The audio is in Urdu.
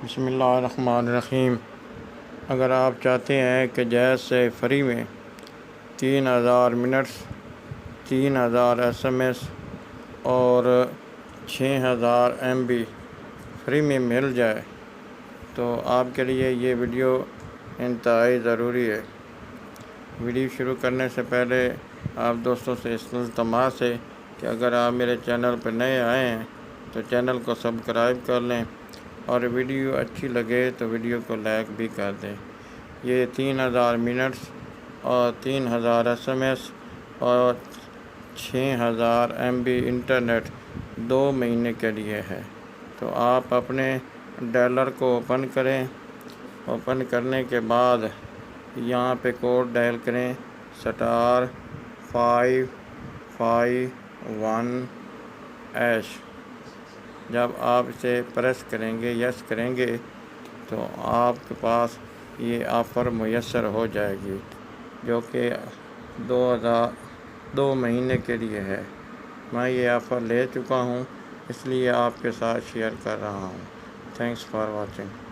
بسم اللہ الرحمن الرحیم۔ اگر آپ چاہتے ہیں کہ جیز سے فری میں 3000 منٹس، 3000 SMS اور 6000 MB فری میں مل جائے تو آپ کے لیے یہ ویڈیو انتہائی ضروری ہے۔ ویڈیو شروع کرنے سے پہلے آپ دوستوں سے اس التماس ہے کہ اگر آپ میرے چینل پر نئے آئے ہیں تو چینل کو سبسکرائب کر لیں، اور ویڈیو اچھی لگے تو ویڈیو کو لائک بھی کر دیں۔ یہ 3000 منٹس اور 3000 SMS اور 6000 MB انٹرنیٹ 2 مہینے کے لیے ہے۔ تو آپ اپنے ڈائلر کو اوپن کریں۔ اوپن کرنے کے بعد یہاں پہ کوڈ ڈائل کریں *551#۔ جب آپ اسے پریس کریں گے، یس کریں گے، تو آپ کے پاس یہ آفر میسر ہو جائے گی، جو کہ 2 مہینے کے لیے ہے۔ میں یہ آفر لے چکا ہوں، اس لیے آپ کے ساتھ شیئر کر رہا ہوں۔ Thanks for watching.